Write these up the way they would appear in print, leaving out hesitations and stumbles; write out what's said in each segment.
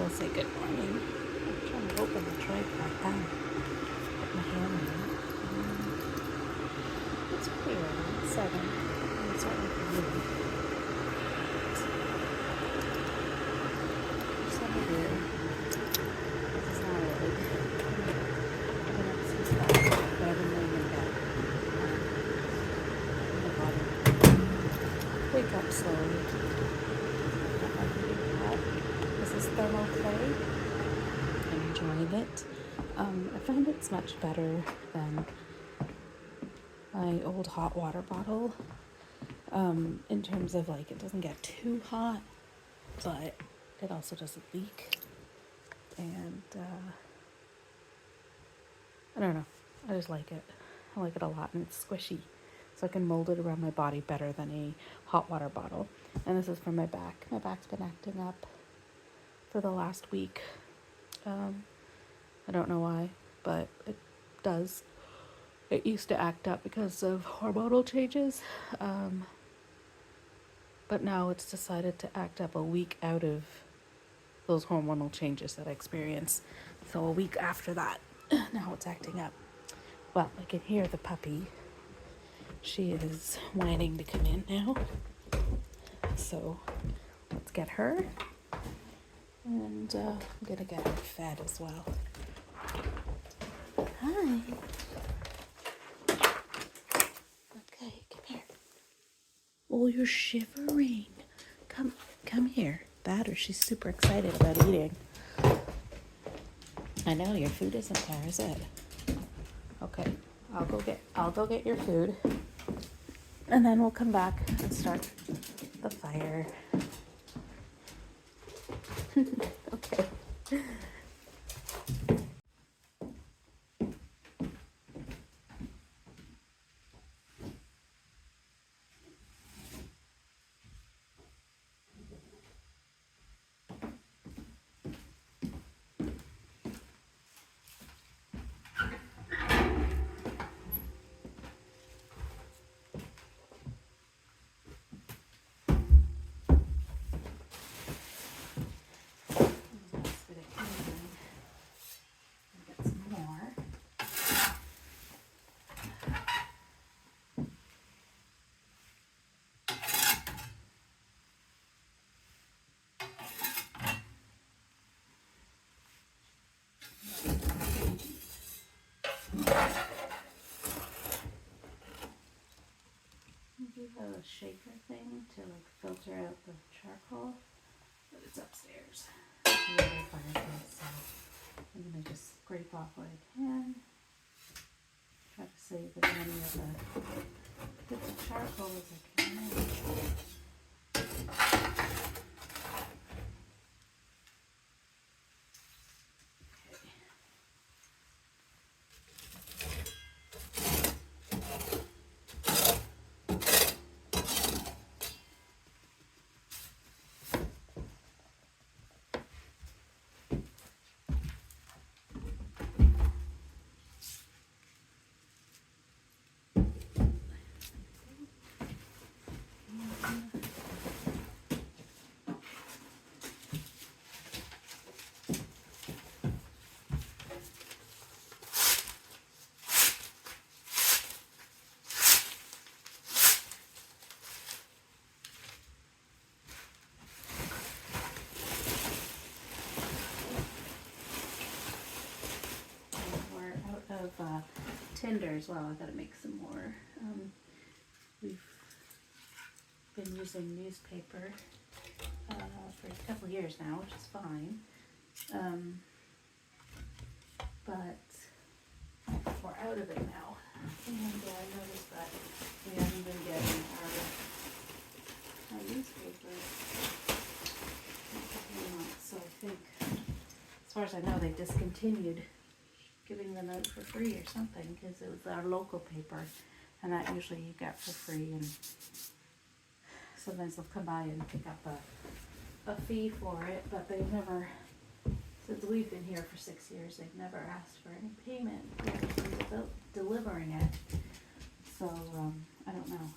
So I'll say good morning. I'm trying to open the tripod. Put my hand in it. It's pretty early. It's 7. It's early for me. There's something here. This is not early. I've been up since 5, but I've been laying in bed. I'm gonna bother. Wake up slowly. Got my heating pot. This is thermal clay. I'm enjoying it. I find it's much better than my old hot water bottle, in terms of like it doesn't get too hot, but it also doesn't leak. And I don't know, I just like it. I like it a lot, and it's squishy, so I can mold it around my body better than a hot water bottle. And this is for my back. My back's been acting up for the last week. I don't know why, but it does. It used to act up because of hormonal changes, but now it's decided to act up a week out of those hormonal changes that I experience. So a week after that, now it's acting up. Well, I can hear the puppy. She is whining to come in now. So let's get her. And I'm gonna get her fed as well. Hi. Okay, come here. Oh, you're shivering. Come here. That or she's super excited about eating. I know your food isn't there, is it? Okay, I'll go get your food, and then we'll come back and start the fire. Okay. Get some more. We have a shaker thing to like filter out the charcoal, but it's upstairs. It's the other fireplace, so I'm gonna just scrape off what I can. Try to save as many of the bits of charcoal as I can. Of tinder as well. I gotta make some more. We've been using newspaper for a couple of years now, which is fine. But we're out of it now. And I noticed that we haven't been getting our newspaper in a couple of months. So I think, as far as I know, they discontinued giving them out for free or something, because it was our local paper, and that usually you get for free, and sometimes they'll come by and pick up a fee for it, but they've never, since we've been here for 6 years, they've never asked for any payment for delivering it. So I don't know.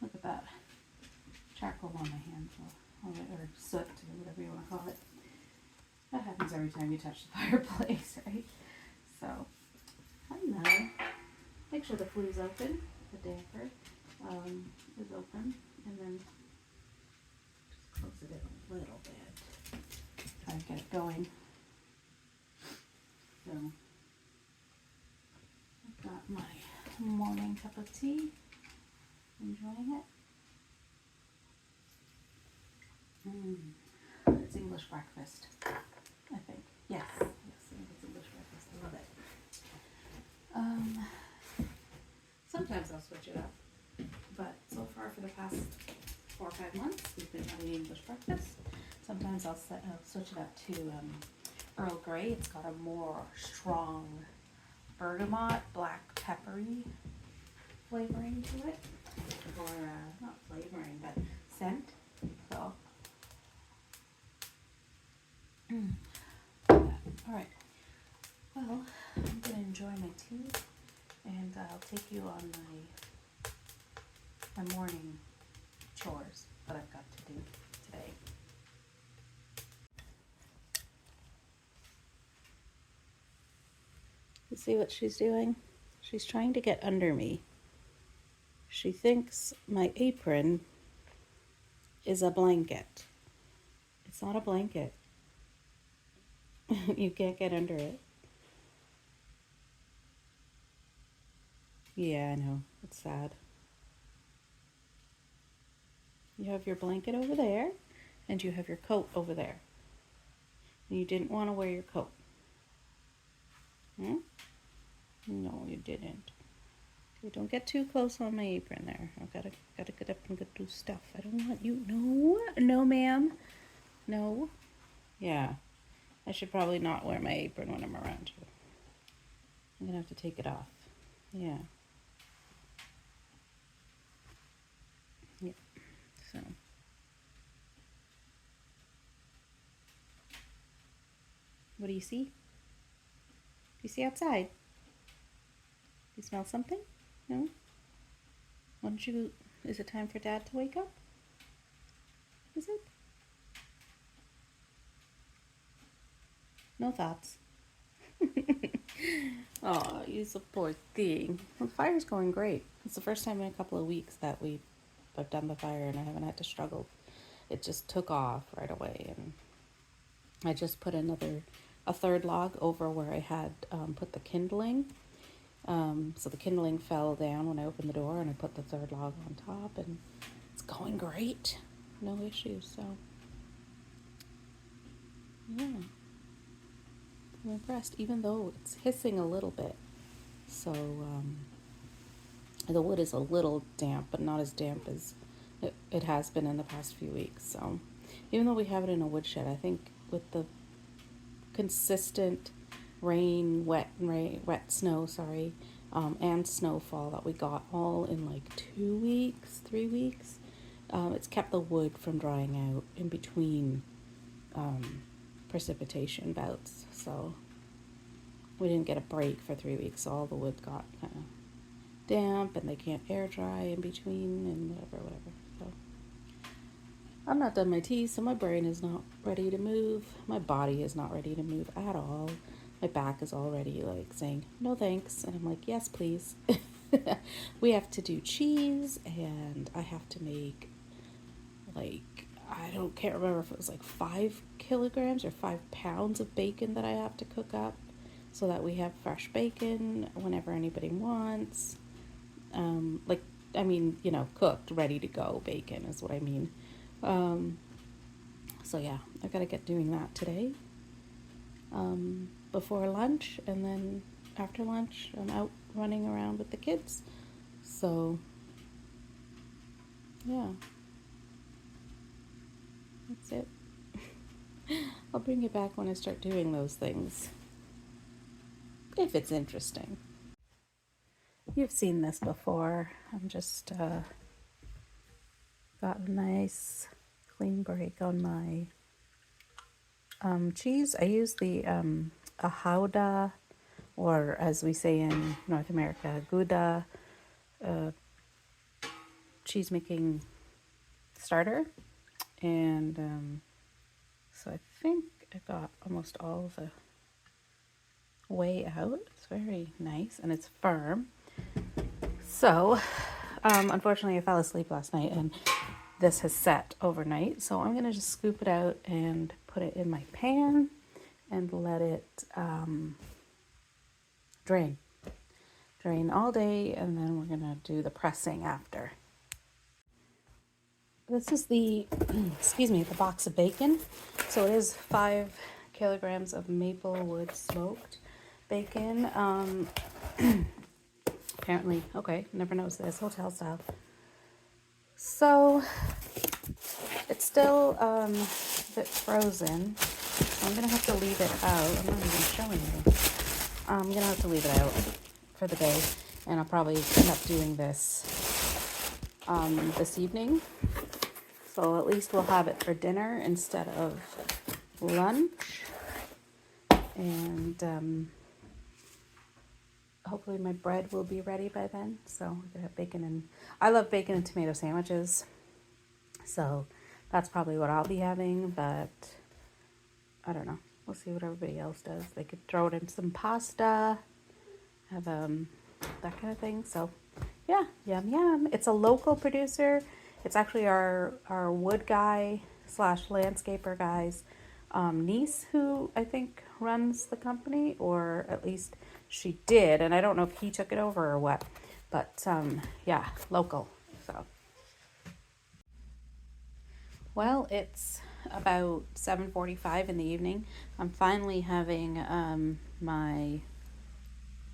Look at that charcoal on my hands. or soot, or whatever you want to call it. That happens every time you touch the fireplace, right? So, I don't know. Make sure the flue's open, the damper is open, and then just close it in a little bit. Try to get it going. So, I've got my morning cup of tea. Enjoying it. It's English breakfast, I think. Yes, I think it's English breakfast. I love it. Sometimes I'll switch it up, but so far for the past 4 or 5 months, we've been having English breakfast. Sometimes I'll switch it up to Earl Grey. It's got a more strong bergamot, black peppery flavoring to it, or not flavoring, but scent. So. All right. Well, I'm gonna enjoy my tea, and I'll take you on my morning chores that I've got to do today. You see what she's doing? She's trying to get under me. She thinks my apron is a blanket. It's not a blanket. You can't get under it. Yeah, I know. It's sad. You have your blanket over there, and you have your coat over there. And you didn't want to wear your coat. No, you didn't. Okay, don't get too close on my apron there. I've gotta get up and go do stuff. I don't want you. No, ma'am. No. Yeah. I should probably not wear my apron when I'm around you. I'm gonna have to take it off. Yeah. Yep. So. What do you see? You see outside? You smell something? No? Why don't you... Is it time for Dad to wake up? Is it? No thoughts. Oh, you so poor thing. Well, the fire's going great. It's the first time in a couple of weeks that I've done the fire and I haven't had to struggle. It just took off right away, and I just put a third log over where I had put the kindling. So the kindling fell down when I opened the door, and I put the third log on top, and it's going great. No issues, so yeah. I'm impressed, even though it's hissing a little bit. So the wood is a little damp, but not as damp as it has been in the past few weeks. So even though we have it in a woodshed, I think with the consistent wet snow, and snowfall that we got all in like 2 weeks, 3 weeks, it's kept the wood from drying out in between precipitation bouts. So we didn't get a break for 3 weeks, so all the wood got kind of damp, and they can't air dry in between, and whatever. So I'm not done my tea, so my brain is not ready to move. My body is not ready to move at all. My back is already like saying, no thanks. And I'm like, yes, please. We have to do cheese, and I have to make can't remember if it was like 5 kilograms or 5 pounds of bacon that I have to cook up so that we have fresh bacon whenever anybody wants. Cooked, ready to go bacon is what I mean. So yeah, I gotta get doing that today. Before lunch, and then after lunch, I'm out running around with the kids. So yeah, that's it. I'll bring you back when I start doing those things, if it's interesting. You've seen this before. I'm just got a nice clean break on my cheese. I use the Ahauda, or as we say in North America, Gouda cheese making starter, And so I think I got almost all the way out. It's very nice and it's firm. So unfortunately I fell asleep last night and this has set overnight, so I'm gonna just scoop it out and put it in my pan and let it drain all day, and then we're gonna do the pressing after. This is the excuse me, the box of bacon. So it is 5 kilograms of maple wood smoked bacon. Apparently, okay, never noticed this, hotel style. So it's still a bit frozen, so I'm gonna have to leave it out. I'm not even showing you. I'm gonna have to leave it out for the day, and I'll probably end up doing this this evening. So at least we'll have it for dinner instead of lunch. And hopefully my bread will be ready by then. So we're gonna have bacon, and I love bacon and tomato sandwiches. So that's probably what I'll be having, but I don't know. We'll see what everybody else does. They could throw it in some pasta, have that kind of thing. So yeah, yum yum. It's a local producer. It's actually our wood guy / landscaper guy's niece, who I think runs the company, or at least she did, and I don't know if he took it over or what, but yeah, local. So well, it's about 7:45 in the evening. I'm finally having my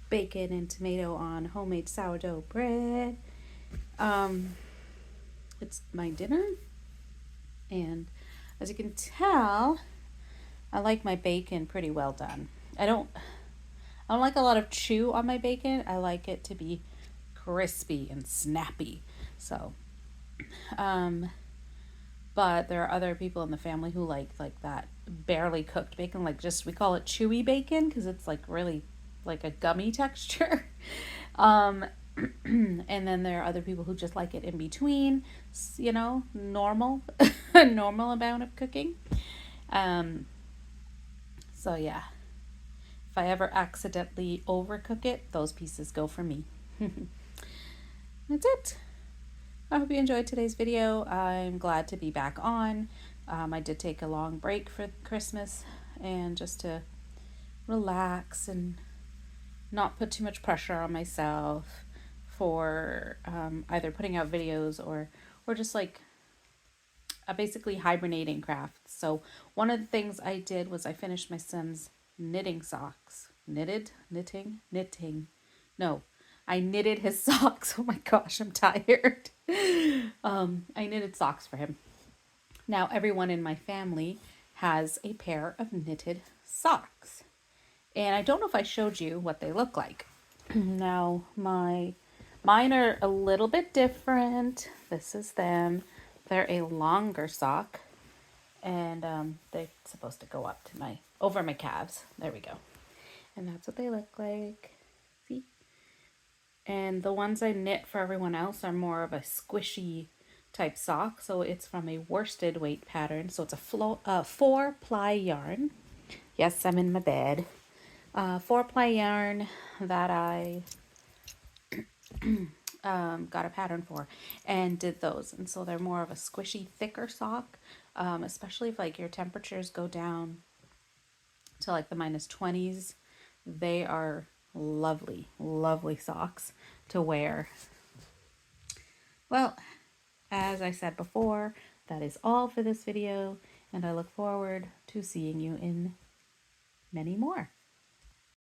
bacon and tomato on homemade sourdough bread. It's my dinner, and as you can tell, I like my bacon pretty well done. I don't like a lot of chew on my bacon. I like it to be crispy and snappy. So but there are other people in the family who like that barely cooked bacon, like just, we call it chewy bacon because it's like really like a gummy texture. And then there are other people who just like it in between, you know, normal normal amount of cooking. So yeah, if I ever accidentally overcook it, those pieces go for me. That's it. I hope you enjoyed today's video. I'm glad to be back on. I did take a long break for Christmas, and just to relax and not put too much pressure on myself for either putting out videos or just like basically hibernating crafts. So one of the things I did was I finished my son's knitting socks. Knitting? No, I knitted his socks. Oh my gosh, I'm tired. I knitted socks for him. Now everyone in my family has a pair of knitted socks. And I don't know if I showed you what they look like. Now mine are a little bit different. This is them. They're a longer sock, and they're supposed to go up to over my calves. There we go. And that's what they look like. See? And the ones I knit for everyone else are more of a squishy type sock. So it's from a worsted weight pattern. So it's a 4-ply yarn. Yes, I'm in my bed. 4-ply yarn that I got a pattern for and did those. And so they're more of a squishy, thicker sock, especially if like your temperatures go down to like the -20s. They are lovely, lovely socks to wear. Well, as I said before, that is all for this video, and I look forward to seeing you in many more.